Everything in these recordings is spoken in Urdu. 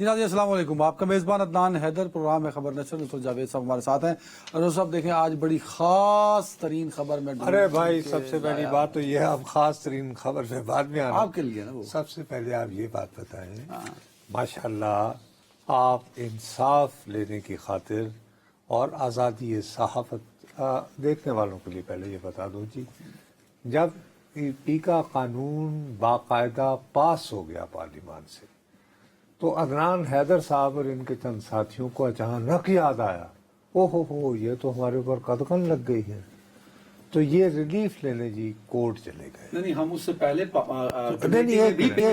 جی ناظرین السلام علیکم، آپ کا میزبان عدنان حیدر، پروگرام ہے خبر نشر، نصر جاوید صاحب ہمارے ساتھ ہیں۔ اور صاحب دیکھیں آج بڑی خاص ترین خبر میں ارے بھائی سب سے پہلی بات تو یہ ہے، اب خاص ترین خبر سے بعد میں آنا آپ کے لیے نا وہ سب سے پہلے آپ یہ بات بتائیں، ماشاءاللہ آپ انصاف لینے کی خاطر اور آزادی صحافت دیکھنے والوں کے لیے پہلے یہ بتا دو جی، جب پی کا قانون باقاعدہ پاس ہو گیا پارلیمان سے تو عدنان حیدر صاحب اور ان کے چند ساتھیوں کو اچانک یاد آیا، او ہو یہ تو ہمارے اوپر قدغن لگ گئی ہے، تو یہ ریلیف لینے جی کورٹ چلے گئے۔ نہیں ہم اس سے پہلے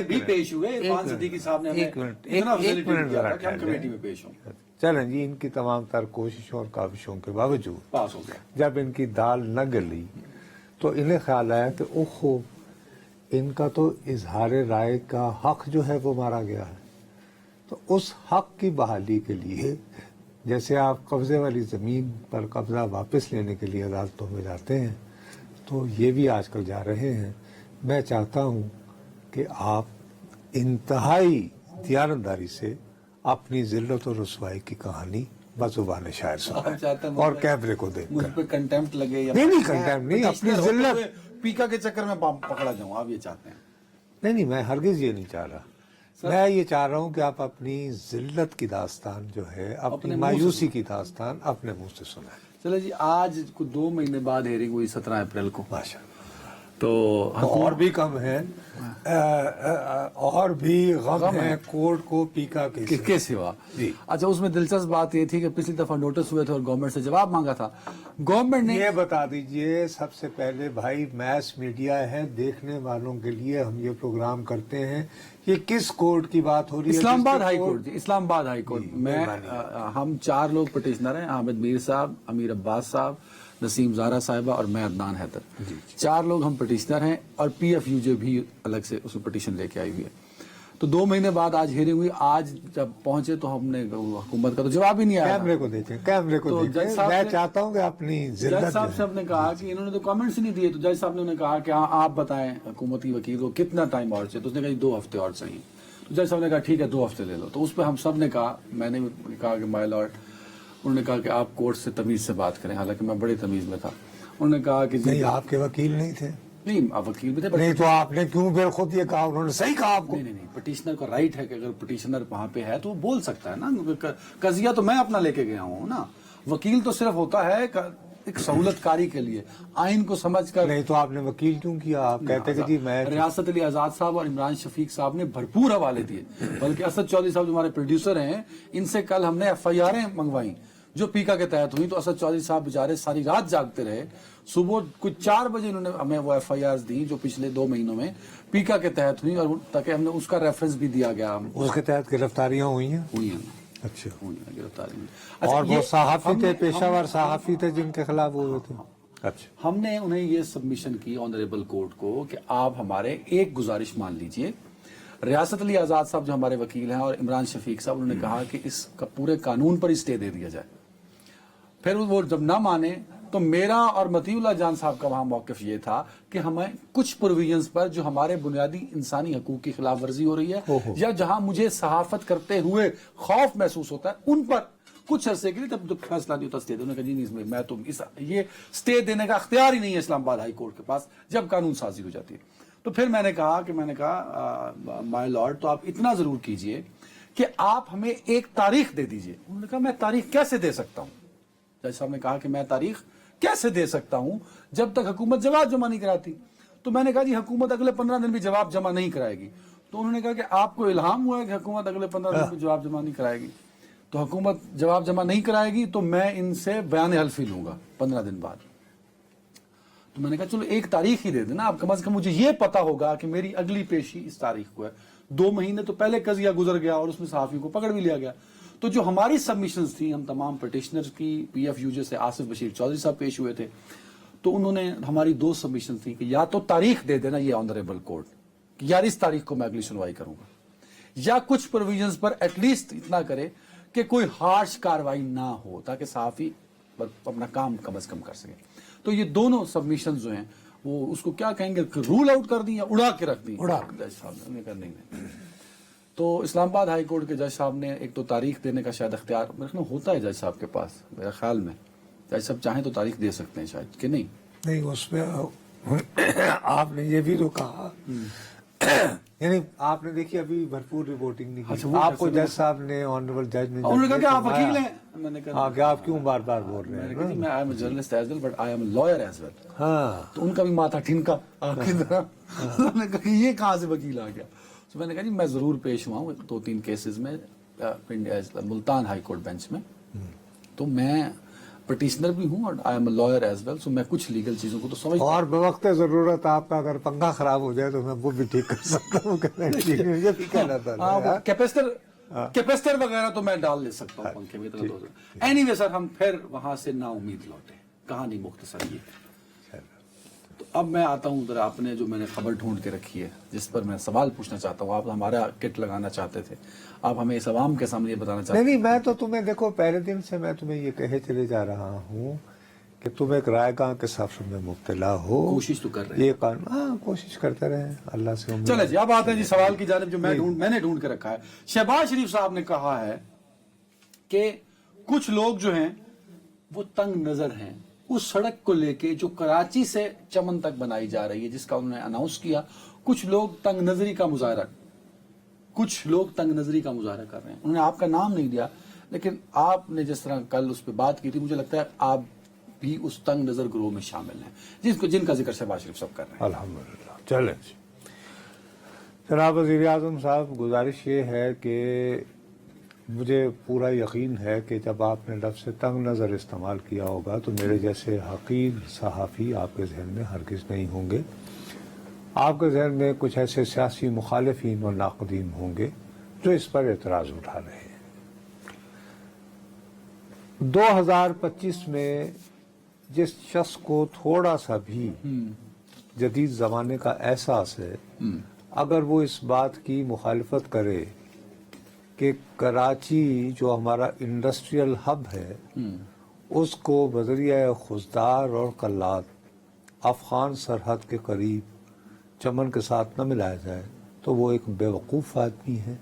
بھی پیش ہوئے، عرفان صدیقی صاحب نے ایک منٹ ذرا کمیٹی میں پیش ہوں چلیں جی، ان کی تمام تر کوششوں اور کاوشوں کے باوجود پاس ہو گیا۔ جب ان کی دال نہ گلی تو انہیں خیال آیا کہ اوہو ان کا تو اظہار رائے کا حق جو ہے وہ مارا گیا ہے، تو اس حق کی بحالی کے لیے جیسے آپ قبضے والی زمین پر قبضہ واپس لینے کے لیے عدالتوں میں جاتے ہیں تو یہ بھی آج کل جا رہے ہیں۔ میں چاہتا ہوں کہ آپ انتہائی دیانتداری سے اپنی ذلت و رسوائی کی کہانی بزبان شاعر سنائیں اور کیمرے کو دیکھ مجھ کر، پہ کنٹمپٹ لگے یا نہیں کنٹمپٹ نہیں، اپنی ذلت، پیکا کے چکر میں پکڑا جاؤں، آپ یہ چاہتے ہیں؟ نہیں میں ہرگز یہ نہیں چاہ رہا، میں یہ چاہ رہا ہوں کہ آپ اپنی ذلت کی داستان جو ہے، اپنی مایوسی کی داستان اپنے منہ سے سنائیں۔ چلے جی، آج 2 مہینے بعد ہیئرنگ ہوئی 17 اپریل کو، ماشاءاللہ تو اور بھی کم ہے، اور بھی غم ہے کورٹ کو پیکا کے سوا۔ جی اچھا، اس میں دلچسپ بات یہ تھی کہ پچھلی دفعہ نوٹس ہوئے تھے اور گورنمنٹ سے جواب مانگا تھا، گورنمنٹ نے یہ بتا دیجئے سب سے پہلے بھائی، میس میڈیا ہے، دیکھنے والوں کے لیے ہم یہ پروگرام کرتے ہیں، یہ کس کورٹ کی بات ہو رہی ہے؟ اسلام آباد ہائی کورٹ جی، اسلام آباد ہائی کورٹ میں ہم 4 لوگ پٹیشنر ہیں، حامد میر صاحب، امیر عباس صاحب، نسیم زارا صاحبہ اور میں عدنان حیدر، 4 لوگ ہم پٹیشنر ہیں، اور پی ایف یو جے بھی الگ سے اس میں پٹیشن لے کے آئی ہوئی ہے۔ تو 2 مہینے بعد آج ہیئرنگ ہوئی، آج جب پہنچے تو ہم نے حکومت کا تو جواب ہی نہیں آیا۔ کیمرے کو دیکھیں، کیمرے کو دیکھیں، میں چاہتا ہوں کہ اپنی جج ذلت صاحب سے ہم نے کہا کہ انہوں نے تو کامنٹس ہی نہیں دیے، تو جج صاحب نے انہیں کہا کہ ہاں آپ بتائیں حکومتی وکیل کو کتنا ٹائم اور چاہیے، تو اس نے کہا 2 ہفتے اور چاہیے، تو جج صاحب نے کہا ٹھیک ہے 2 ہفتے لے لو، تو اس پہ ہم سب نے کہا، میں نے بھی کہا کہ مائی لارڈ، انہوں نے کہا کہ آپ کورٹ سے تمیز سے بات کریں، حالانکہ میں بڑی تمیز میں تھا، انہوں نے کہا کہ نہیں آپ کے وکیل نہیں تھے؟ نہیں آپ وکیل بھی تھے، نہیں تو آپ نے کیوں پھر خود یہ کہا؟ انہوں نے صحیح کہا آپ کو؟ نہیں پٹیشنر کا رائٹ ہے کہ اگر پٹیشنر وہاں پہ ہے تو وہ بول سکتا ہے نا، قضیہ تو میں اپنا لے کے گیا ہوں نا، وکیل تو صرف ہوتا ہے ایک سہولت کاری کے لیے، آئین کو سمجھ کر۔ نہیں تو آپ نے وکیل کیوں کیا؟ آپ کہتے کہ جی میں ریاست علی آزاد صاحب اور عمران شفیق صاحب نے بھرپور حوالے دیے، بلکہ اسد چودھری صاحب جو ہمارے پروڈیوسر ہیں، ان سے کل ہم نے ایف آئی آریں منگوائیں جو پیکا کے تحت ہوئی، تو اسد چودھری صاحب بیچارے ساری رات جاگتے رہے، صبح کچھ 4 بجے انہوں نے ہمیں وہ ایف آئی آرز دی جو پچھلے 2 مہینوں میں پیکا کے تحت ہوئی، اور تاکہ ہم نے اس کا ریفرنس بھی دیا گیا، اس کے تحت گرفتاریاں ہوئی ہیں؟ ہوئی ہیں اچھا، گرفتاری میں۔ اور وہ صحافی تھے، پیشہ ور صحافی تھے جن کے خلاف وہ ہوئے تھے؟ اچھا، ہم نے انہیں یہ سبمیشن کی آنریبل کورٹ کو کہ آپ ہمارے ایک گزارش مان لیجئے، ریاست علی آزاد صاحب جو ہمارے وکیل ہیں اور عمران شفیق صاحب، انہوں نے کہا کہ اس کا پورے قانون پر اسٹے دے دیا جائے، پھر وہ جب نہ مانے تو میرا اور مطیع اللہ جان صاحب کا وہاں موقف یہ تھا کہ ہمیں کچھ پروویژنز پر جو ہمارے بنیادی انسانی حقوق کی خلاف ورزی ہو رہی ہے یا جہاں مجھے صحافت کرتے ہوئے خوف محسوس ہوتا ہے، ان پر کچھ عرصے کے لیے جب فیصلہ نہیں ہوتا اسٹے دے، انہوں نے کہا جی نہیں، میں تو یہ اسٹے دینے کا اختیار ہی نہیں ہے اسلام آباد ہائی کورٹ کے پاس جب قانون سازی ہو جاتی ہے۔ تو پھر میں نے کہا مائی لارڈ، تو آپ اتنا ضرور کیجئے کہ آپ ہمیں ایک تاریخ دے دیجئے۔ انہوں نے کہا میں تاریخ کیسے دے سکتا ہوں؟ جج صاحب نے کہا کہ میں تاریخ کیسے دے سکتا ہوں جب تک حکومت جواب جمع نہیں کراتی؟ تو میں نے کہا جی حکومت اگلے 15 دن بھی جواب جمع نہیں کرائے گی۔ تو انہوں نے کہا کہ آپ کو الہام ہوا ہے کہ حکومت اگلے 15 دن بھی جواب جمع نہیں کرائے گی، تو حکومت جواب جمع نہیں کرائے گی تو میں ان سے بیان حلفی لوں گا 15 دن بعد۔ تو میں نے کہا چلو ایک تاریخ ہی دے دینا، اب کم از کم مجھے یہ پتا ہوگا کہ میری اگلی پیشی اس تاریخ کو ہے۔ 2 مہینے تو پہلے قضیہ گزر گیا اور اس میں صحافیوں کو پکڑ بھی لیا گیا، تو جو ہماری سبمیشنز تھیں، ہم تمام پٹیشنرز کی، پی ایف یو جے سے آصف بشیر چودھری صاحب پیش ہوئے تھے، تو انہوں نے ہماری 2 سبمیشنز تھیں کہ یا تو تاریخ دے دینا یہ آنریبل کورٹ کہ یار اس تاریخ کو میں اگلی سنوائی کروں گا، یا کچھ پروویژنز پر ایٹ لیسٹ اتنا کرے کہ کوئی ہارش کاروائی نہ ہو تاکہ صحافی اپنا کام کم از کم کر سکے۔ تو یہ دونوں سبمیشنز جو ہیں وہ اس کو کیا کہیں گے، رول آؤٹ کر دیں یا اڑا کے رکھ دیں؟ اڑا جج صاحب نے کہا نہیں۔ تو اسلام آباد ہائی کورٹ کے جج صاحب نے ایک تو تاریخ دینے کا شاید اختیار میرے خیال میں ہوتا ہے جج صاحب کے پاس، میرے خیال میں جج صاحب چاہیں تو تاریخ دے سکتے ہیں شاید، کہ نہیں؟ نہیں، اس میں آپ نے یہ بھی تو کہا، یعنی آپ نے دیکھی ابھی بھرپور رپورٹنگ نہیں اچھا، کی، وہ آپ کو کیسے؟ جج صاحب نے آنریبل جج نے انہوں نے کہا کہ آپ فرمایا، وکیل ہیں، میں نے کہا ہاں کہ آپ کیوں بار بار بول رہے میں نے ہیں کہا جی میں I am a journalist as well but I am a lawyer as well, ہاں تو ان کا بھی ماتھا ٹھنکا آپ کی طرح، انہوں نے کہا کہ یہ کہاں سے وکیل آ گیا؟ تو میں نے کہا جی میں ضرور پیش ہوا ہوں 2-3 کیسز میں ملتان ہائی کورٹ بینچ میں، تو میں پٹیشنر بھی ہوں اور I am a lawyer as well, so میں کچھ لیگل چیزوں کو تو سمجھتا ہوں۔ اور بوقت ضرورت آپ کا اگر پنکھا خراب ہو جائے تو میں وہ بھی ٹھیک کر سکتا ہوں، یہ بھی کہنا تھا۔ ہاں وہ کیپیسٹر وغیرہ تو میں ڈال لے سکتا ہوں پنکھے میں، اینی وے سر ہم پھر وہاں سے نا امید لوٹے، کہانی مختصر یہ ہے۔ تو اب میں آتا ہوں ذرا اپنے جو میں نے خبر ڈھونڈ کے رکھی ہے جس پر میں سوال پوچھنا چاہتا ہوں، آپ ہمارا کٹ لگانا چاہتے تھے، آپ ہمیں اس عوام کے سامنے یہ بتانا چاہتے نہیں، میں تو تمہیں دیکھو پہلے دن سے میں تمہیں یہ کہے چلے جا رہا ہوں کہ تم ایک رائے گاہ کے سفر میں مبتلا ہو، کوشش تو کر رہے ہیں۔ یہ قانون، ہاں کوشش کرتے رہے، اللہ سے امید۔ چلے جی اب آتے ہیں جی سوال کی جانب جو میں نے ڈھونڈ کے رکھا ہے۔ شہباز شریف صاحب نے کہا ہے کہ کچھ لوگ جو ہیں وہ تنگ نظر ہیں اس سڑک کو لے کے جو کراچی سے چمن تک بنائی جا رہی ہے، جس کا انہوں نے اناؤنس کیا، کچھ لوگ تنگ نظری کا مظاہرہ کر رہے ہیں۔ انہوں نے آپ کا نام نہیں دیا، لیکن آپ نے جس طرح کل اس پہ بات کی تھی مجھے لگتا ہے آپ بھی اس تنگ نظر گروہ میں شامل ہیں جن کا ذکر شہباز شریف صاحب کر رہے ہیں۔ الحمدللہ۔ چلیں جی جناب وزیر اعظم صاحب، گزارش یہ ہے کہ مجھے پورا یقین ہے کہ جب آپ نے لفظ تنگ نظر استعمال کیا ہوگا تو میرے جیسے حقیر صحافی آپ کے ذہن میں ہرگز نہیں ہوں گے، آپ کے ذہن میں کچھ ایسے سیاسی مخالفین اور ناقدین ہوں گے جو اس پر اعتراض اٹھا رہے ہیں۔ 2025 میں جس شخص کو تھوڑا سا بھی جدید زمانے کا احساس ہے، اگر وہ اس بات کی مخالفت کرے کہ کراچی جو ہمارا انڈسٹریل ہب ہے اس کو بذریعہ خضدار اور قلات افغان سرحد کے قریب چمن کے ساتھ نہ ملایا جائے تو وہ ایک بیوقوف آدمی ہے،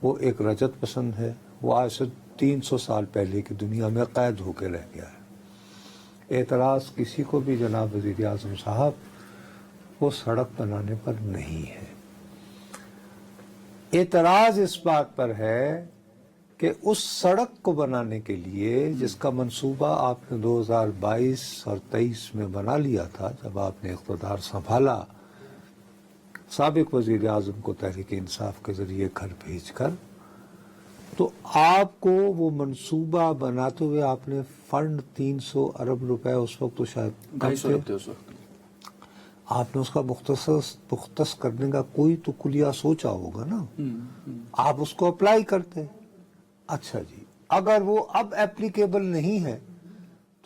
وہ ایک رجت پسند ہے، وہ آج سے 300 سال پہلے کی دنیا میں قید ہو کے رہ گیا ہے۔ اعتراض کسی کو بھی جناب وزیر اعظم صاحب وہ سڑک بنانے پر نہیں ہے، اعتراض اس بات پر ہے کہ اس سڑک کو بنانے کے لیے جس کا منصوبہ آپ نے 2022 اور 23 میں بنا لیا تھا جب آپ نے اقتدار سنبھالا، سابق وزیر اعظم کو تحریک انصاف کے ذریعے گھر بھیج کر، تو آپ کو وہ منصوبہ بناتے ہوئے آپ نے فنڈ 300 ارب روپے اس وقت تو شاید 250 تھے اس وقت، آپ نے اس کا مختص کرنے کا کوئی تو کلیہ سوچا ہوگا نا، آپ اس کو اپلائی کرتے۔ اچھا جی، اگر وہ اب اپلیکیبل نہیں ہے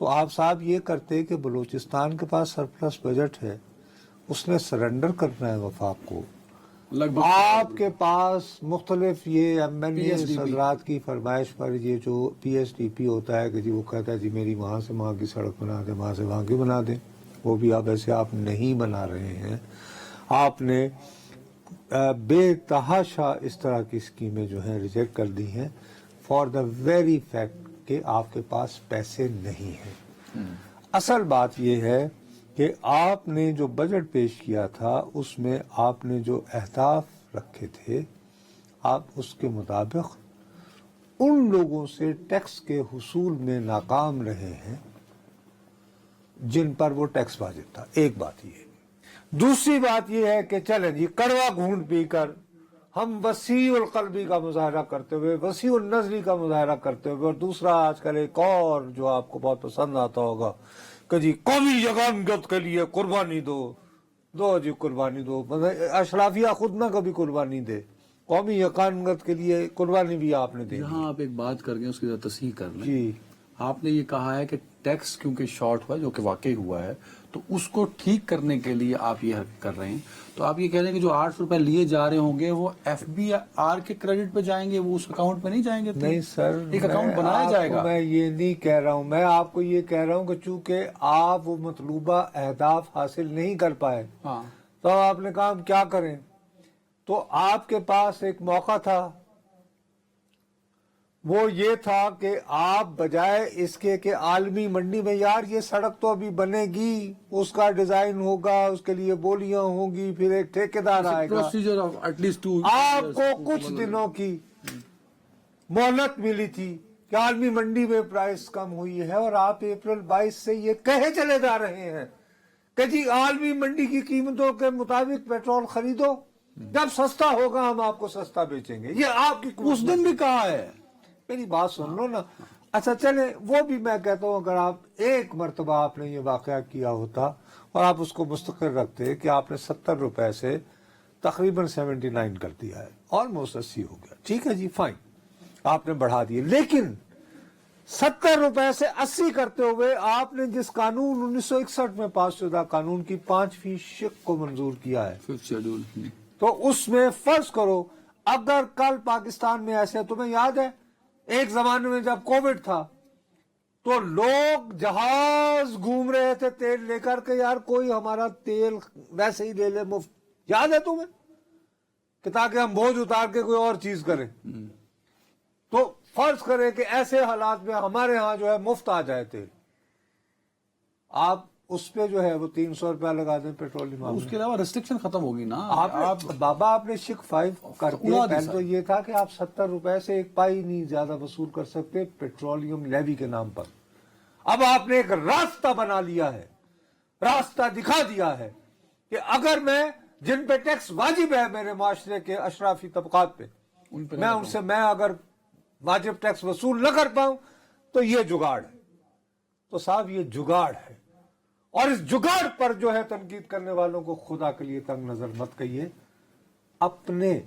تو آپ صاحب یہ کرتے کہ بلوچستان کے پاس سرپلس بجٹ ہے، اس نے سرنڈر کرنا ہے وفاق کو، آپ کے پاس مختلف یہ ایم این اے حضرات کی فرمائش پر یہ جو پی ایس ڈی پی ہوتا ہے کہ جی وہ کہتا ہے جی میری وہاں سے وہاں کی سڑک بنا دیں، وہاں سے وہاں کی بنا دیں، وہ بھی اب ایسے آپ نہیں بنا رہے ہیں، آپ نے بے تحاشا اس طرح کی اسکیمیں جو ہیں ریجیکٹ کر دی ہیں فار دا ویری فیکٹ کہ آپ کے پاس پیسے نہیں ہیں۔ اصل بات یہ ہے کہ آپ نے جو بجٹ پیش کیا تھا اس میں آپ نے جو اہداف رکھے تھے آپ اس کے مطابق ان لوگوں سے ٹیکس کے حصول میں ناکام رہے ہیں جن پر وہ ٹیکس واجب تھا، ایک بات یہ ہے۔ دوسری بات یہ ہے کہ چلیں جی کڑوا گھونٹ پی کر ہم وسیع القلبی کا مظاہرہ کرتے ہوئے، وسیع النظری کا مظاہرہ کرتے ہوئے، اور دوسرا آج کل ایک اور جو آپ کو بہت پسند آتا ہوگا کہ جی قومی یگانگت کے لیے قربانی دو جی قربانی دو، اشرافیہ خود نہ کبھی قربانی دے، قومی یگانگت کے لیے قربانی بھی آپ نے دی۔ یہاں آپ ایک بات کر گئے اس کی ذرا تصحیح کر لیں، جی آپ نے یہ کہا ہے کہ ٹیکس کیونکہ شارٹ ہوا ہے جو کہ واقعی ہوا ہے تو اس کو ٹھیک کرنے کے لیے آپ یہ کر رہے ہیں، تو آپ یہ کہہ رہے ہیں کہ جو 800 روپے لیے جا رہے ہوں گے وہ ایف بی آر کے کریڈٹ پہ جائیں گے، وہ اس اکاؤنٹ پہ نہیں جائیں گے؟ نہیں سر، ایک اکاؤنٹ بنایا جائے گا۔ میں یہ نہیں کہہ رہا ہوں، میں آپ کو یہ کہہ رہا ہوں کہ چونکہ آپ وہ مطلوبہ اہداف حاصل نہیں کر پائے ہاں تو آپ نے کہا ہم کیا کریں، تو آپ کے پاس ایک موقع تھا، وہ یہ تھا کہ آپ بجائے اس کے کہ عالمی منڈی میں یار یہ سڑک تو ابھی بنے گی، اس کا ڈیزائن ہوگا، اس کے لیے بولیاں ہوں گی، پھر ایک ٹھیکیدار آئے گا، پروسیجر آف ایٹ لیسٹ 2 آپ کو کچھ دنوں کی مہلت ملی تھی کہ عالمی منڈی میں پرائس کم ہوئی ہے، اور آپ اپریل 22 سے یہ کہے چلے جا رہے ہیں کہ جی عالمی منڈی کی قیمتوں کے مطابق پیٹرول خریدو، جب سستا ہوگا ہم آپ کو سستا بیچیں گے. یہ آپ کی اس دن بھی کہا ہے. میری بات سن لو نا. اچھا چلے وہ بھی میں کہتا ہوں اگر آپ ایک مرتبہ آپ نے یہ واقعہ کیا ہوتا اور آپ اس کو مستقل رکھتے کہ آپ نے 70 روپے سے تقریباً 79 کر دیا ہے، آلموسٹ 80 ہو گیا، ٹھیک ہے جی فائن، آپ نے بڑھا دیے، لیکن 70 روپے سے 80 کرتے ہوئے آپ نے جس قانون 1961 میں پاس شدہ قانون کی 5% شق کو منظور کیا ہے، 5th شیڈول. تو اس میں فرض کرو اگر کل پاکستان میں ایسے، تمہیں یاد ہے ایک زمانے میں جب کووڈ تھا تو لوگ جہاز گھوم رہے تھے تیل لے کر کے، یار کوئی ہمارا تیل ویسے ہی لے لے مفت، یاد ہے تمہیں، کہ تاکہ ہم بوجھ اتار کے کوئی اور چیز کریں. تو فرض کریں کہ ایسے حالات میں ہمارے ہاں جو ہے مفت آ جائے تیل، آپ اس پہ جو ہے وہ 300 روپیہ لگا دیں پیٹرولیم. اس کے علاوہ ریسٹرکشن ختم ہوگی نا. آپ بابا آپ نے شک 5 کر کے پہلے تو یہ تھا کہ آپ 70 روپے سے ایک پائی نہیں زیادہ وصول کر سکتے پیٹرولیم لیوی کے نام پر. اب آپ نے ایک راستہ بنا لیا ہے، راستہ دکھا دیا ہے کہ اگر میں جن پہ ٹیکس واجب ہے میرے معاشرے کے اشرافی طبقات پہ، میں ان سے میں اگر واجب ٹیکس وصول نہ کر پاؤں تو یہ جگاڑ ہے. تو صاحب یہ جگاڑ ہے، اور اس جگاڑ پر جو ہے تنقید کرنے والوں کو خدا کے لیے تنگ نظر مت کہیے. اپنے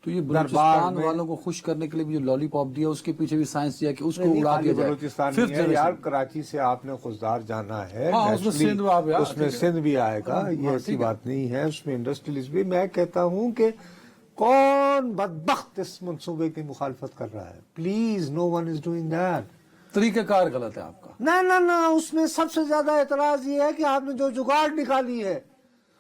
تو یہ بلوچستان والوں کو خوش کرنے کے لیے بھی جو لالی پاپ دیا اس کے پیچھے بھی سائنس دیا کہ اس کو اڑا دیا جائے. بلوچستان نہیں ہے یار، کراچی سے آپ نے خضدار جانا ہے، اس میں سندھ بھی آئے گا، یہ ایسی بات نہیں ہے، اس میں انڈسٹریلسٹ بھی. میں کہتا ہوں کہ کون بدبخت اس منصوبے کی مخالفت کر رہا ہے؟ Please no one is doing that. طریقہ کار غلط ہے آپ کا. نہ اس میں سب سے زیادہ اعتراض یہ ہے کہ آپ نے جو جگاڑ نکالی ہے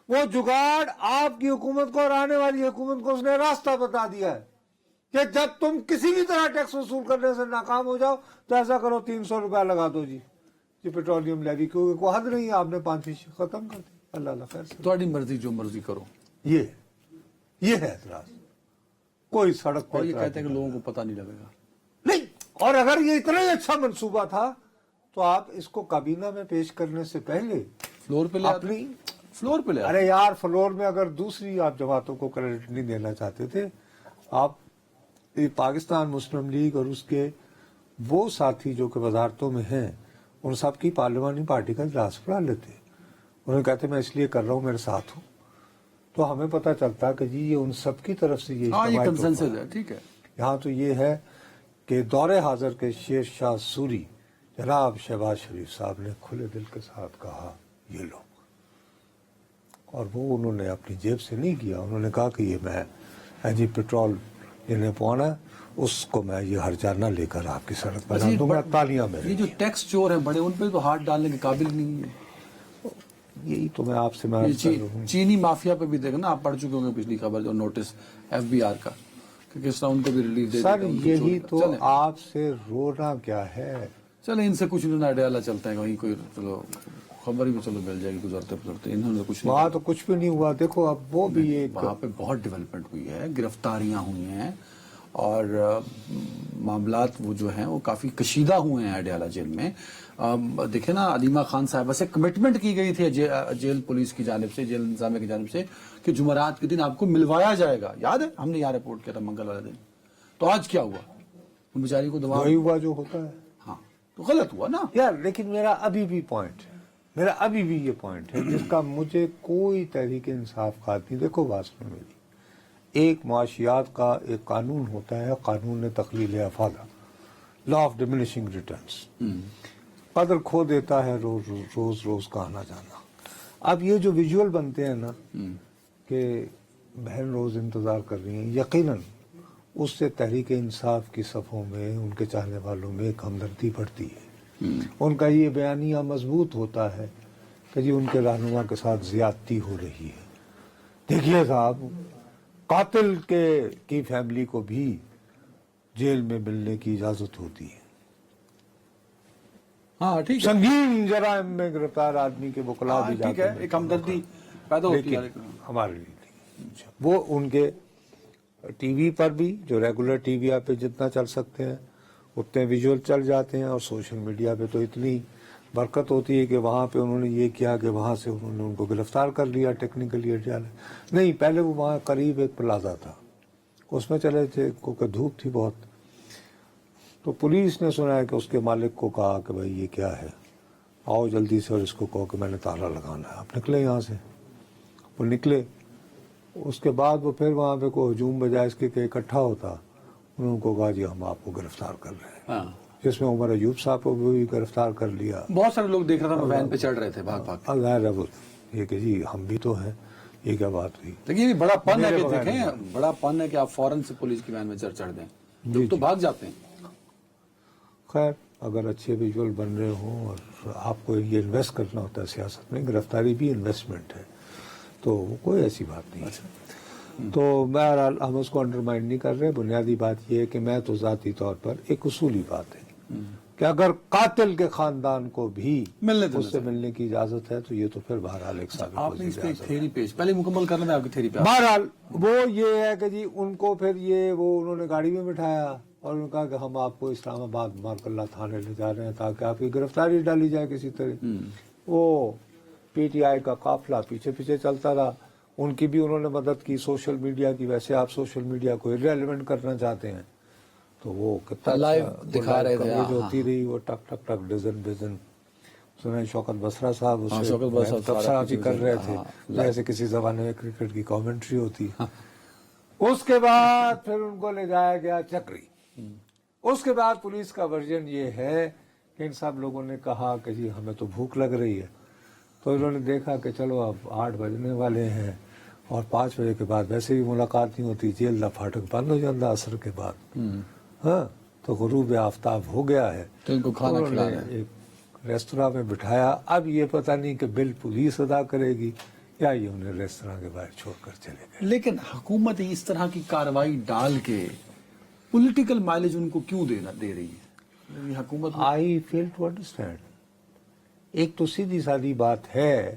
وہ جگاڑ آپ کی حکومت کو اور آنے والی حکومت کو اس نے راستہ بتا دیا ہے کہ جب تم کسی بھی طرح ٹیکس وصول کرنے سے ناکام ہو جاؤ تو ایسا کرو 300 روپیہ لگا دو جی پیٹرولیم لیوی، کیونکہ کوئی حد نہیں ہے، آپ نے 5% ختم کر دی. اللہ خیر سے تھوڑی مرضی، جو مرضی کرو. یہ ہے اعتراض. کوئی سڑک اور یہ کہتے ہیں کہ لوگوں کو پتہ نہیں لگے گا. نہیں، اور اگر یہ اتنا ہی اچھا منصوبہ تھا تو آپ اس کو کابینہ میں پیش کرنے سے پہلے فلور پہ لے اپنی فلور پہ لے. ارے یار فلور میں اگر دوسری آپ جماعتوں کو کریڈٹ نہیں دینا چاہتے تھے، آپ پاکستان مسلم لیگ اور اس کے وہ ساتھی جو کہ وزارتوں میں ہیں ان سب کی پارلیمانی پارٹی کا اجلاس بلا لیتے. انہوں نے کہتے میں اس لیے کر رہا ہوں میرے ساتھ ہوں، تو ہمیں پتہ چلتا کہ جی یہ ان سب کی طرف سے یہ کنسنسس ہے. ٹھیک ہے. یہاں تو یہ ہے کہ دور حاضر کے شیر شاہ سوری جناب شہباز شریف صاحب نے کھلے دل کے ساتھ کہا یہ لو، اور وہ انہوں نے اپنی جیب سے نہیں کیا. انہوں نے کہا کہ یہ میں جی پیٹرول انہیں پوانا اس کو میں یہ ہرجانہ لے کر آپ کی سڑک پر دوں گا. تالیاں میرے. یہ جو ٹیکس چور ہیں بڑے، ان پہ تو ہاتھ ڈالنے کے قابل نہیں ہے. یہی تو میں آپ سے چینی مافیا پہ بھی دیکھنا، آپ پڑھ چکے ہوں گے پچھلی خبر جو نوٹس FBR کا کہ کس طرح ان کو بھی ریلیف دے. سر یہی تو آپ سے رونا کیا ہے. چلیں ان سے کچھ نہیں، اڈیالہ چلتا ہے وہیں کوئی، چلو خبر ہی میں چلو مل جائے گی گزرتے گزرتے. انہوں نے کچھ نہیں، وہاں تو کچھ بھی نہیں ہوا. دیکھو اب وہ بھی ایک وہاں پہ بہت ڈیولپمنٹ ہوئی ہے، گرفتاریاں ہوئی ہیں اور معاملات وہ جو ہیں وہ کافی کشیدہ ہوئے ہیں اڈیالہ جیل میں. دیکھیں نا علیمہ خان صاحبہ سے کمٹمنٹ کی گئی تھی جیل پولیس کی جانب سے، جیل انتظامیہ کی جانب سے کہ جمعرات کے دن آپ کو ملوایا جائے گا. یاد ہے ہم نے یہاں رپورٹ کیا تھا منگل والے دن. تو آج کیا ہوا؟ ان بیچاری کو دبا ہوا جو ہوتا ہے. ہاں تو غلط ہوا نا یار. لیکن میرا ابھی بھی یہ پوائنٹ ہے جس کا مجھے کوئی تحریک انصاف کا نہیں. دیکھو بات سنو میری، ایک معاشیات کا ایک قانون ہوتا ہے، قانون تقلیل افادہ، لا آف ڈیمینشنگ ریٹرنس. قدر کھو دیتا ہے روز کا آنا جانا. اب یہ جو ویژول بنتے ہیں نا کہ بہن روز انتظار کر رہی ہیں، یقیناً اس سے تحریک انصاف کی صفوں میں ان کے چاہنے والوں میں ایک ہمدردی بڑھتی ہے. ان کا یہ بیانیہ مضبوط ہوتا ہے کہ جی ان کے رہنما کے ساتھ زیادتی ہو رہی ہے. دیکھیے صاحب قاتل کی فیملی کو بھی جیل میں ملنے کی اجازت ہوتی ہے. ہاں ٹھیک ہے، سنگین جرائم میں گرفتار آدمی کے وکلا بھی ٹھیک جاتے ہے، ہیں. ایک ہمدردی پیدا ہوتی ہے. لیکن ہمارے لیے نہیں. وہ ان کے ٹی وی پر بھی جو ریگولر ٹی وی پہ جتنا چل سکتے ہیں اتنے ویژول چل جاتے ہیں، اور سوشل میڈیا پہ تو اتنی برکت ہوتی ہے کہ وہاں پہ انہوں نے یہ کیا کہ وہاں سے انہوں نے ان کو گرفتار کر لیا ٹیکنیکلی. نہیں، پہلے وہ وہاں قریب ایک پلازا تھا، اس میں چلے تھے کیونکہ دھوپ تھی بہت. تو پولیس نے سنا ہے کہ اس کے مالک کو کہا کہ بھائی یہ کیا ہے، آؤ جلدی سے، اور اس کو کہو کہ میں نے تالا لگانا ہے. آپ نکلے یہاں سے. وہ نکلے. اس کے بعد وہ پھر وہاں پہ کوئی ہجوم بجائے اس کے کہ اکٹھا ہوتا، انہوں کو کہا جی ہم آپ کو گرفتار کر رہے ہیں. ہاں، جس میں عمر ایوب صاحب کو بھی گرفتار کر لیا. بہت سارے لوگ دیکھ رہا تھا وین پہ چڑھ رہے تھے بھاگ بھاگ کے. ظاہر ہے وہ یہ کہ جی ہم بھی تو ہیں، یہ کیا بات ہوئی. لیکن یہ بھی بڑا پن ہے میرے کہ بغیر دیکھیں، بڑا پن ہے کہ آپ فوراً سے پولیس کی وین میں چڑھ دیں. جی، لوگ تو جی. بھاگ جاتے ہیں. خیر، اگر اچھے ویژول بن رہے ہوں اور آپ کو یہ انویسٹ کرنا ہوتا ہے سیاست میں، گرفتاری بھی انویسٹمنٹ ہے، تو کوئی ایسی بات نہیں ہے. تو بہرحال ہم اس کو انڈرمائن نہیں کر رہے. بنیادی بات یہ ہے کہ میں تو ذاتی طور پر ایک اصولی بات ہے کہ اگر قاتل کے خاندان کو بھی اس سے ملنے کی اجازت ہے تو یہ تو پھر بہرحال ایک سابق آپ نے وزیر اس پہ ایک اعظم. تھیری پیش پہلے مکمل کرنا، میں آپ کی تھیری پہ بہرحال وہ یہ ہے کہ جی ان کو پھر وہ انہوں نے گاڑی میں بٹھایا اور انہوں نے کہا کہ ہم آپ کو اسلام آباد مارکلہ تھانے لے جا رہے ہیں تاکہ آپ کی گرفتاری ڈالی جائے کسی طرح. وہ پی ٹی آئی کا قافلہ پیچھے پیچھے چلتا رہا. ان کی بھی انہوں نے مدد کی سوشل میڈیا کی. ویسے آپ سوشل میڈیا کو ریلیونٹ کرنا چاہتے ہیں تو وہ کتنا لائیو دکھا رہے تھے. کوریج ہوتی رہی. وہ ٹک ٹک ٹک ڈزن ڈزن سنیں شوکت بسرا صاحب اسے تبصرہ بھی کر رہے تھے جیسے کسی زمانے میں کرکٹ کی کامنٹری ہوتی. اس کے بعد پھر ان کو لے جایا گیا چکری. اس کے بعد پولیس کا ورژن یہ ہے کہ ان سب لوگوں نے کہا کہ جی ہمیں تو بھوک لگ رہی ہے. تو انہوں نے دیکھا کہ چلو اب 8 بجنے والے ہیں اور 5 بجے کے بعد ویسے بھی ملاقات نہیں ہوتی. جیل دا پھاٹک بند ہو جاتا عصر کے بعد. ہاں، تو غروب آفتاب ہو گیا ہے تو ان کو کھانا کھلا رہے ہیں. ایک ریستوراں میں بٹھایا. اب یہ پتہ نہیں کہ بل پولیس ادا کرے گی یا یہ انہیں ریستوراں کے باہر چھوڑ کر چلے گئے. لیکن حکومت اس طرح کی کارروائی ڈال کے پولیٹیکل مائلیج ان کو کیوں دے رہی ہے حکومت؟ آئی فیل ٹو انڈرسٹینڈ. ایک تو سیدھی سادی بات ہے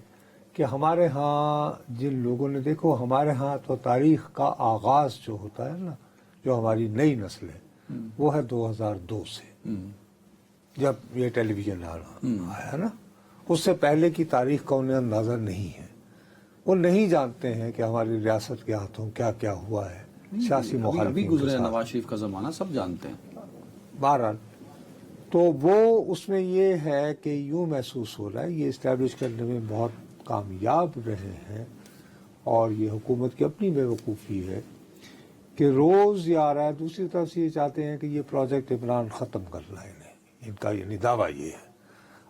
کہ ہمارے ہاں جن لوگوں نے دیکھو ہمارے ہاں تو تاریخ کا آغاز جو ہوتا ہے نا، جو ہماری نئی نسل ہے وہ ہے 2002 سے جب یہ ٹیلی ویژن آیا نا. اس سے پہلے کی تاریخ کا انہیں اندازہ نہیں ہے. وہ نہیں جانتے ہیں کہ ہماری ریاست کے ہاتھوں کیا کیا ہوا ہے سیاسی ابھی مخالفین گزرے کے ساتھ. نواز شریف کا زمانہ سب جانتے ہیں. بہرحال تو وہ اس میں یہ ہے کہ یوں محسوس ہو رہا ہے یہ اسٹیبلش کرنے میں بہت کامیاب رہے ہیں اور یہ حکومت کی اپنی بے وقوفی ہے کہ روز یہ آ رہا ہے. دوسری طرف سے یہ چاہتے ہیں کہ یہ پروجیکٹ عمران ختم کرنا ہے ان کا یعنی دعویٰ یہ ہے.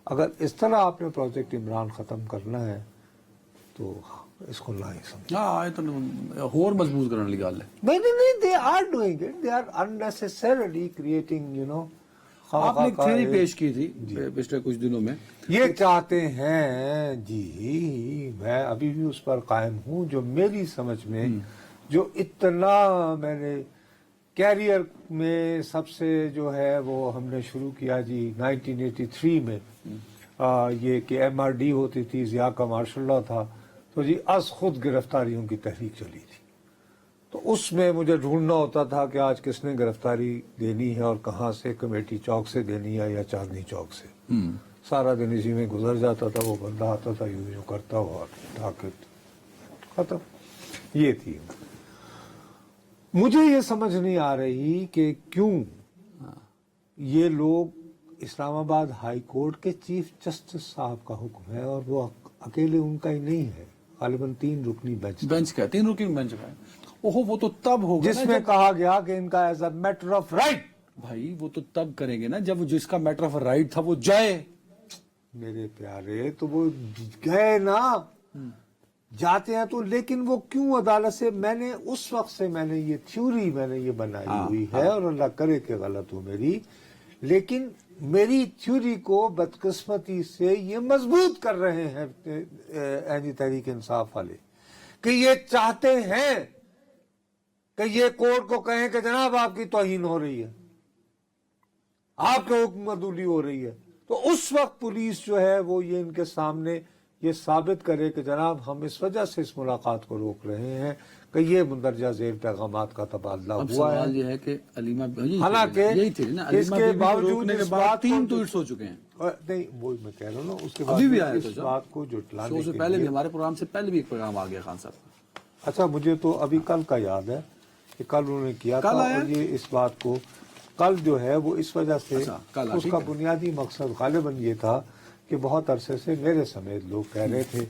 اگر اس طرح آپ نے پروجیکٹ عمران ختم کرنا ہے تو اس کو نہ ہی سمجھیں. ہاں تو اور مضبوط کرنے والی گل ہے. نہیں they are doing it. They are unnecessarily creating, آپ نے ایک تھیری پیش کی تھی پچھلے کچھ دنوں میں. یہ چاہتے ہیں جی میں ابھی بھی اس پر قائم ہوں جو میری سمجھ میں جو اتنا میں نے کیریئر میں سب سے جو ہے وہ ہم نے شروع کیا جی 1983 میں یہ کہ ایم آر ڈی ہوتی تھی ضیاء کا مارشل لا تھا تو جی از خود گرفتاریوں کی تحریک چلی تھی. تو اس میں مجھے ڈھونڈنا ہوتا تھا کہ آج کس نے گرفتاری دینی ہے اور کہاں سے، کمیٹی چوک سے دینی ہے یا چاندنی چوک سے. سارا دن اسی میں گزر جاتا تھا. وہ بندہ آتا تھا یوں کرتا ہوا اٹھا کے ختم. یہ تھی. مجھے یہ سمجھ نہیں آ رہی کہ کیوں یہ لوگ اسلام آباد ہائی کورٹ کے چیف جسٹس صاحب کا حکم ہے اور وہ اکیلے ان کا ہی نہیں ہے، غالباً 3 رکنی بینچ کا 3 رکنی بینچ کا ہے. وہ تو تب ہوگا جس میں کہا گیا کہ ان کا as a matter of right. بھائی وہ تو تب کریں گے نا جب جس کا میٹر آف رائٹ تھا وہ جائے. میرے پیارے تو وہ گئے نا، جاتے ہیں تو لیکن وہ کیوں عدالت سے میں نے اس وقت سے میں نے یہ تھیوری میں نے یہ بنائی ہوئی ہے اور اللہ کرے کہ غلط ہو میری، لیکن میری تھیوری کو بدقسمتی سے یہ مضبوط کر رہے ہیں تحریک انصاف والے کہ یہ چاہتے ہیں کہ یہ کورٹ کو کہیں کہ جناب آپ کی توہین ہو رہی ہے، آپ کے حکم عدولی ہو رہی ہے، تو اس وقت پولیس جو ہے وہ یہ ان کے سامنے یہ ثابت کرے کہ جناب ہم اس وجہ سے اس ملاقات کو روک رہے ہیں کہ یہ مندرجہ ذیل پیغامات کا تبادلہ اب ہوا ہے. سوال یہ ہے کہ علیمہ حالانکہ یہی تھی نا، اس علیمہ کے بی بی کو باوجود روکنے کے اس بعد بات 3 کو ٹویٹس ہو چکے ہیں. نہیں وہ میں کہہ رہا ہوں نا، اس کے ابھی بھی بعد آیا اس تو جب بات کو جھٹلانے شو سے کے پہلے بھی، لیے. ہمارے پروگرام سے پہلے بھی ایک پیغام آ گیا خان صاحب. اچھا مجھے تو ابھی کل کا یاد ہے کہ کل انہوں نے کیا کل تھا، آیا؟ اور یہ اس بات کو کل جو ہے وہ اس وجہ سے اچھا، کل اس ٹھیک کا ہے. بنیادی مقصد غالباً یہ تھا کہ بہت عرصے سے میرے سمیت لوگ کہہ رہے تھے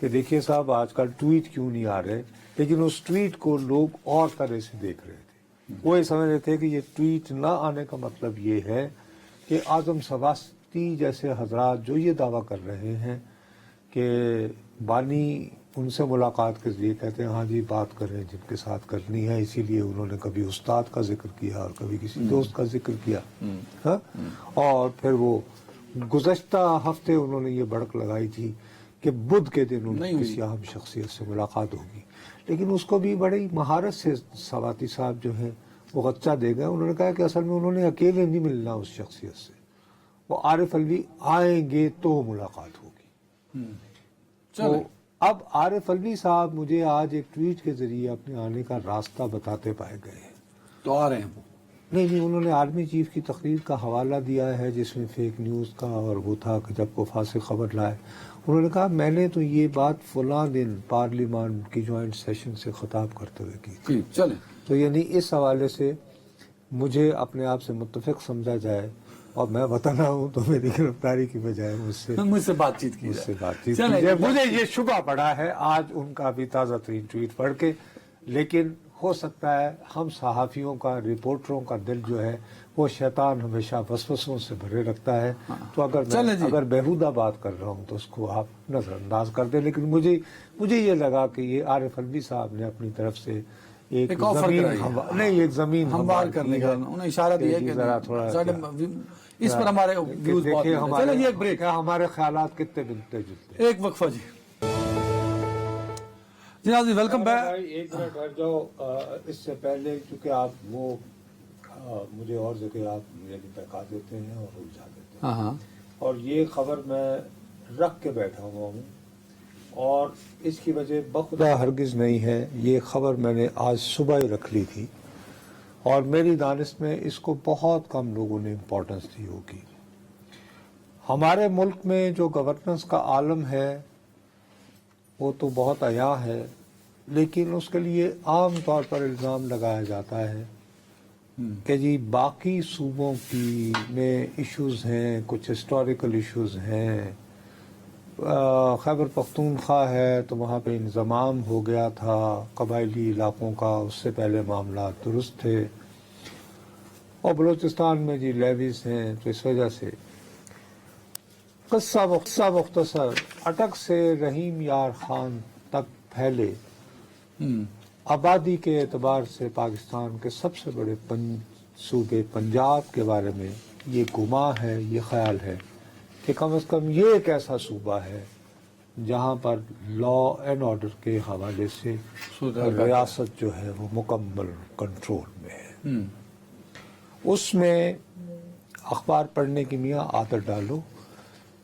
کہ دیکھیے صاحب آج کل ٹویٹ کیوں نہیں آ رہے، لیکن اس ٹویٹ کو لوگ اور طرح سے دیکھ رہے تھے. وہ یہ سمجھ رہے تھے کہ یہ ٹویٹ نہ آنے کا مطلب یہ ہے کہ اعظم سباستی جیسے حضرات جو یہ دعویٰ کر رہے ہیں کہ بانی ان سے ملاقات کے ذریعے کہتے ہیں ہاں جی بات کریں جن کے ساتھ کرنی ہے، اسی لیے انہوں نے کبھی استاد کا ذکر کیا اور کبھی کسی دوست کا ذکر کیا. ہاں، اور پھر وہ گزشتہ ہفتے انہوں نے یہ بڑک لگائی تھی کہ بدھ کے دن ان نہیں کی ہوئی. کسی اہم شخصیت سے ملاقات ہوگی، لیکن اس کو بھی بڑی مہارت سے سواتی صاحب جو ہیں وہ غچہ دے گئے. انہوں نے کہا کہ اصل میں انہوں نے اکیلے نہیں ملنا اس شخصیت سے، وہ عارف علوی آئیں گے تو ملاقات ہوگی. تو اب عارف علوی صاحب مجھے آج ایک ٹویٹ کے ذریعے اپنے آنے کا راستہ بتاتے پائے گئے ہیں. تو آ رہے ہیں وہ. نہیں انہوں نے آرمی چیف کی تقریر کا حوالہ دیا ہے جس میں فیک نیوز کا اور وہ تھا کہ جب کو فاسق خبر لائے، انہوں نے کہا میں نے تو یہ بات فلاں دن پارلیمان کی جوائنٹ سیشن سے خطاب کرتے ہوئے کی تھی. چلیں. تو یعنی اس حوالے سے مجھے اپنے آپ سے متفق سمجھا جائے، اور میں وطنہ ہوں تو میری گرفتاری کی بجائے مجھ سے بات چیت کی جائے. مجھے یہ شبہ پڑا ہے آج ان کا بھی تازہ ترین ٹویٹ پڑھ کے، لیکن ہو سکتا ہے ہم صحافیوں کا، رپورٹروں کا دل جو ہے وہ شیطان ہمیشہ وسوسوں سے بھرے رکھتا ہے. تو اگر بیہودہ بات کر رہا ہوں تو اس کو آپ نظر انداز کر دیں. لیکن مجھے یہ لگا کہ یہ عارف علوی صاحب نے اپنی طرف سے ایک زمین ہموار کرنے کا انہیں اشارہ دیا کہ ذرا تھوڑا اس پر ہمارے ویوز بہت ہیں. چلیں جی ایک بریک، ہمارے خیالات کتنے ملتے جلتے. ایک وقفہ جی. جی ناظرین ویلکم بیک. ایک منٹ ٹھہر جاؤ، اس سے پہلے کیونکہ آپ وہ مجھے اور جگہ آپ مجھے بہکا دیتے ہیں اور الجھا دیتے ہیں. ہاں اور یہ خبر میں رکھ کے بیٹھا ہوا ہوں اور اس کی وجہ بخدا ہرگز نہیں ہے. یہ خبر میں نے آج صبح ہی رکھ لی تھی اور میری دانست میں اس کو بہت کم لوگوں نے امپورٹنس دی ہوگی. ہمارے ملک میں جو گورننس کا عالم ہے وہ تو بہت عیاں ہے، لیکن اس کے لیے عام طور پر الزام لگایا جاتا ہے کہ جی باقی صوبوں کی میں ایشوز ہیں، کچھ ہسٹوریکل ایشوز ہیں. خیبر پختونخوا ہے تو وہاں پہ انضمام ہو گیا تھا قبائلی علاقوں کا، اس سے پہلے معاملات درست تھے. اور بلوچستان میں جی لیویز ہیں تو اس وجہ سے قصہ مختصر اٹک سے رحیم یار خان تک پھیلے آبادی کے اعتبار سے پاکستان کے سب سے بڑے صوبے پنجاب کے بارے میں یہ گمان ہے، یہ خیال ہے کہ کم از کم یہ ایک ایسا صوبہ ہے جہاں پر لا اینڈ آرڈر کے حوالے سے ریاست جو ہے وہ مکمل کنٹرول میں ہے. اس میں اخبار پڑھنے کی میاں عادت ڈالو،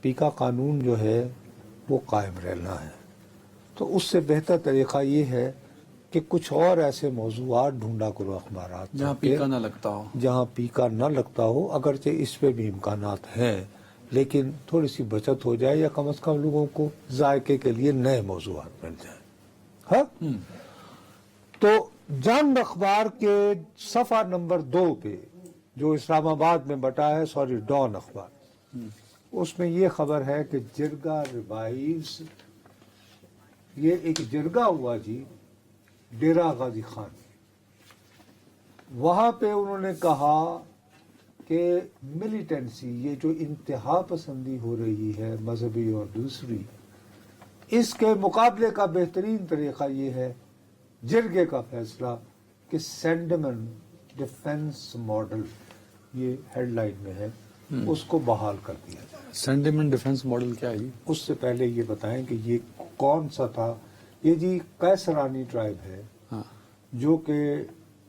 پیکا قانون جو ہے وہ قائم رہنا ہے. تو اس سے بہتر طریقہ یہ ہے کہ کچھ اور ایسے موضوعات ڈھونڈا کرو اخبارات جہاں پیکا نہ لگتا ہو، جہاں پیکا نہ لگتا ہو. اگرچہ اس پہ بھی امکانات ہیں لیکن تھوڑی سی بچت ہو جائے یا کم از کم لوگوں کو ذائقے کے لیے نئے موضوعات مل جائیں. ہاں تو جنگ اخبار کے صفحہ نمبر 2 پہ جو اسلام آباد میں بٹا ہے، ڈان اخبار، اس میں یہ خبر ہے کہ جرگہ ریوائوز. یہ ایک جرگہ ہوا جی ڈیرہ غازی خان، وہاں پہ انہوں نے کہا کہ ملیٹنسی، یہ جو انتہا پسندی ہو رہی ہے مذہبی اور دوسری، اس کے مقابلے کا بہترین طریقہ یہ ہے جرگے کا فیصلہ کہ سینڈمن ڈیفنس ماڈل، یہ ہیڈ لائن میں ہے، اس کو بحال کر دیا جائے. سینڈیمنٹ ڈیفنس ماڈل کیا ہے؟ اس سے پہلے یہ بتائیں کہ یہ کون سا تھا. یہ جی قیسرانی ٹرائب ہے جو کہ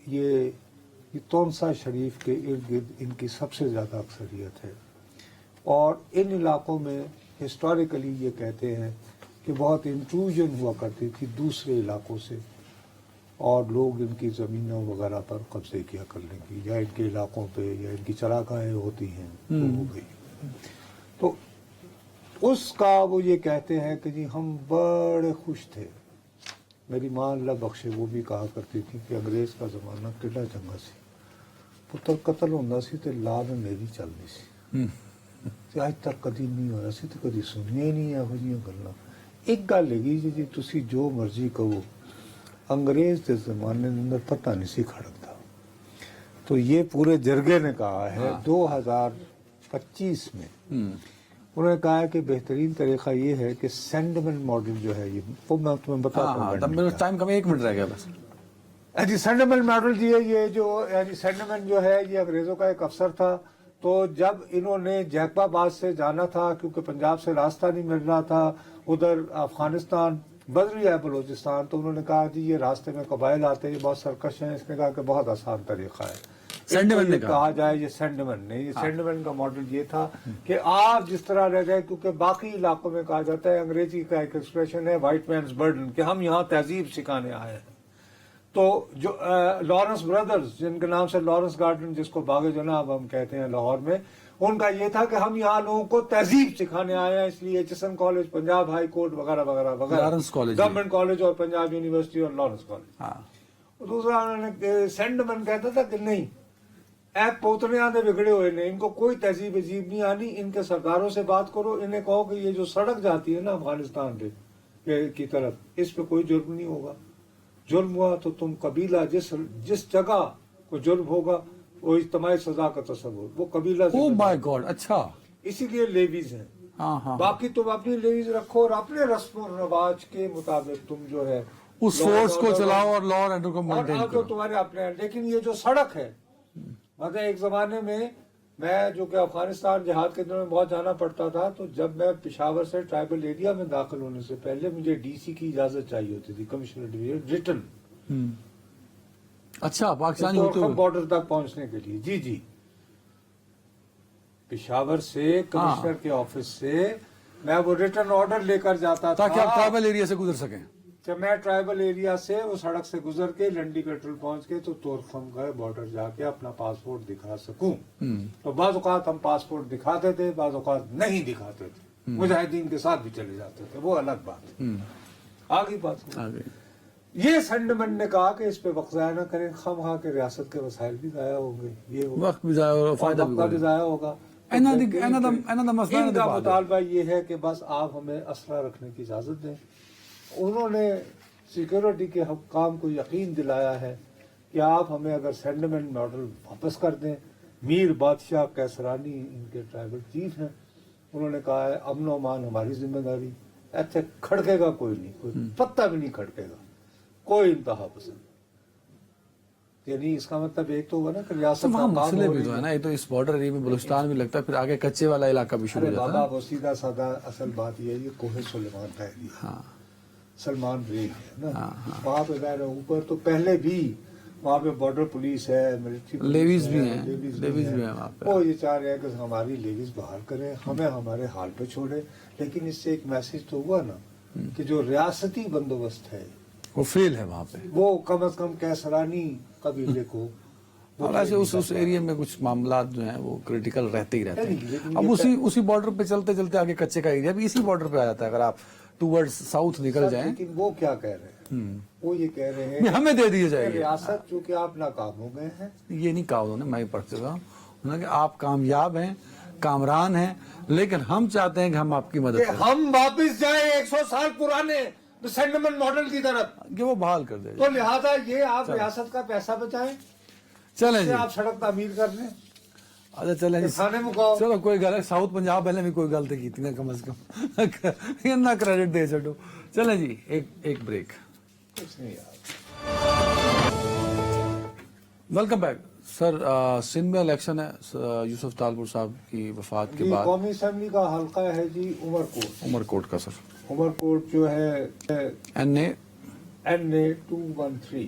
یہ تونسا شریف کے ارد گرد ان کی سب سے زیادہ اکثریت ہے، اور ان علاقوں میں ہسٹوریکلی یہ کہتے ہیں کہ بہت انٹروژن ہوا کرتی تھی دوسرے علاقوں سے، اور لوگ ان کی زمینوں وغیرہ پر قبضے کیا کرنے کی، یا ان کے علاقوں پہ یا ان کی چراگاہیں ہوتی ہیں وہ ہو گئی۔ تو اس کا وہ یہ کہتے ہیں کہ جی ہم بڑے خوش تھے۔ میری ماں اللہ بخشے وہ بھی کہا کرتی تھی کہ انگریز کا زمانہ کڈا چنگا سی، پتر قتل ہوندا سی تے لا میں میری چلدی سی، تے اج تک کدی نہیں ہویا سی تے کدی سنیا ہی نہیں ਇਹੋ ਜਿਹੀਆਂ ਗੱਲਾਂ۔ ایک گل ہے جی تسی جو مرضی کہو، انگریز کے زمانے کے اندر پتہ نہیں سی کھڑکتا۔ تو یہ پورے جرگے نے کہا ہے 2025 میں، انہوں نے کہا ہے کہ بہترین طریقہ یہ ہے کہ سینڈمن ماڈل جو ہے، یہ وہ میں تمہیں بتاتا ہوں۔ تب میرا ٹائم کم 1 منٹ رہ گیا بس۔ جی سینڈمن ماڈل جی ہے، یہ جو سینڈمن جو ہے یہ انگریزوں کا ایک افسر تھا۔ تو جب انہوں نے جیکب آباد سے جانا تھا، کیونکہ پنجاب سے راستہ نہیں مل رہا تھا، ادھر افغانستان بدری ہے بلوچستان، تو انہوں نے کہا جی یہ راستے میں قبائل آتے ہیں، یہ بہت سرکش ہیں۔ اس نے کہا کہ بہت آسان طریقہ ہے، سینڈمن نے کہا جائے یہ سینڈمن نہیں، یہ سینڈمن کا ماڈل یہ تھا کہ آپ جس طرح رہ گئے، کیونکہ باقی علاقوں میں کہا جاتا ہے، انگریزی کا ایک ایکسپریشن ہے وائٹ مینز برڈن، کہ ہم یہاں تہذیب سکھانے آئے ہیں۔ تو جو لارنس برادرز، جن کے نام سے لارنس گارڈن، جس کو باغ جناب ہم کہتے ہیں لاہور میں، ان کا یہ تھا کہ ہم یہاں لوگوں کو تہذیب سکھانے آئے ہیں، اس لیے H college, Punjab high court وغیرہ وغیرہ وغیرہ، لارنس کالج، گورنمنٹ کالج اور پنجاب یونیورسٹی اور لارنس کالج۔ دوسرا انہوں نے سینڈمن کہتا تھا کہ نہیں، اے پوتنیاں دے بگڑے ہوئے نے، ان کو کوئی تہذیب عجیب نہیں آنی، ان کے سرداروں سے بات کرو، انہیں کہو کہ یہ جو سڑک جاتی ہے نا افغانستان کی طرف، اس پہ کوئی جرم نہیں ہوگا، جرم ہوا تو تم قبیلہ جس جگہ کو جرم ہوگا وہ اجتماعی سزا کا تصور، وہ قبیلہ او مائی گاڈ، اچھا، اسی لیے لیویز ہیں۔ باقی تم اپنی لیویز رکھو اور اپنے رسم و رواج کے مطابق تم جو ہے اس فورس کو چلاؤ اور لا اور آرڈر کو مینٹین کرو، تمہارے اپنے ہیں۔ لیکن یہ جو سڑک ہے، مطلب ایک زمانے میں جو کہ افغانستان جہاد کے دنوں میں بہت جانا پڑتا تھا، تو جب میں پشاور سے ٹرائبل ایریا میں داخل ہونے سے پہلے مجھے ڈی سی کی اجازت چاہیے ہوتی تھی، کمشنر ڈویژن ریٹن، اچھا پاکستانی ہوتے ہوئے بارڈر تک پہنچنے کے لیے۔ جی پشاور سے کمشنر کے آفس سے میں وہ ریٹرن آرڈر لے کر جاتا تھا تاکہ آپ ٹرائبل ایریا سے گزر سکیں۔ جب میں ٹرائبل ایریا سے وہ سڑک سے گزر کے لنڈی پیٹرول پہنچ کے تو تورخم کا بارڈر جا کے اپنا پاسپورٹ دکھا سکوں۔ تو بعض اوقات ہم پاسپورٹ دکھاتے تھے، بعض اوقات نہیں دکھاتے تھے، مجاہدین کے ساتھ بھی چلے جاتے تھے، وہ الگ بات ہے۔ آگئی بات۔ یہ سینڈمن نے کہا کہ اس پہ وقت ضائع نہ کریں، خواہ کے ریاست کے وسائل بھی ضائع ہوں گے، یہ وقت بھی ضائع ہوگا، فائدہ بھی ضائع ہوگا۔ ان کا مطالبہ یہ ہے کہ بس آپ ہمیں اسلحہ رکھنے کی اجازت دیں۔ انہوں نے سیکورٹی کے حکام کو یقین دلایا ہے کہ آپ ہمیں اگر سینڈمن ماڈل واپس کر دیں۔ میر بادشاہ کیسرانی ان کے ٹرائبل چیف ہیں، انہوں نے کہا ہے امن و امان ہماری ذمہ داری، ایسے کھڑکے گا کوئی نہیں، کوئی پتہ بھی نہیں کھڑکے گا، کوئی انتہا پسند۔ یعنی اس کا مطلب ایک تو ہوگا نا کہ ریاست وہاں مسئلے بھی تو ہے نا، یہ تو اس بارڈر ایریا میں بلوچستان بھی لگتا ہے، پھر آگے کچے والا علاقہ بھی شروع ہو جاتا ہے۔ بابا وہ سیدھا سادہ اصل بات یہ ہے، یہ کوہ سلیمان کا ایریا، سلمان ریگ ہے نا، وہاں پہ ظاہر ہے اوپر تو پہلے بھی وہاں پہ بارڈر پولیس ہے، ملٹری لیویز بھی ہیں، لیویز بھی ہیں وہاں پہ۔ وہ یہ چاہ رہے ہیں کہ ہماری لیویز بحال کریں، ہمیں ہمارے حال پہ چھوڑے، لیکن اس سے ایک میسج تو ہوا نا کہ جو ریاستی بندوبست ہے وہ فیل ہے وہاں پہ، وہ کم از کم کیسرانی قبیلے کو۔ اور ایسے اس ایریا میں کچھ معاملات جو ہیں وہ کریٹیکل رہتے ہی رہتے ہیں۔ اب اسی بارڈر پہ چلتے چلتے آگے کچے کا ایریا بھی اسی بارڈر پہ آ جاتا ہے، اگر آپ ٹورڈ ساؤتھ نکل جائیں۔ لیکن وہ کیا کہہ رہے ہیں، وہ یہ کہہ رہے ہیں ہمیں دے دیے جائے گی ریاست، چونکہ آپ ناکام ہو گئے ہیں۔ یہ نہیں کہا انہوں نے، میں پڑھ چکا ہوں، انہوں نے کہ آپ کامیاب ہیں، کامران ہیں، لیکن ہم چاہتے ہیں کہ ہم آپ کی مدد کریں، ہم واپس جائیں 100 سال پرانے سینڈمن ماڈل کی طرف، کہ وہ بحال کر دے۔ تو لہذا یہ آپ ریاست کا پیسہ بچائیں، چلیں جی، آپ سڑک تعمیر کر لیں، اچھا چلیں جی، کھانے مکاؤ۔ چلو کوئی گل ہے، ساؤتھ پنجاب والے بھی کوئی غلطی کی تھی کم از کم، اتنا کریڈٹ دے چڈو۔ چلیں جی، ایک بریک۔ ویلکم بیک سر۔ سندھ میں الیکشن ہے، یوسف طالپور صاحب کی وفات کے بعد۔ قومی اسمبلی کا حلقہ ہے جی عمر کوٹ کا سر، عمر کوٹ جو ہے این اے 213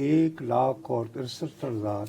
1,63,000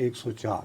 104,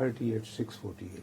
38,648।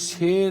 6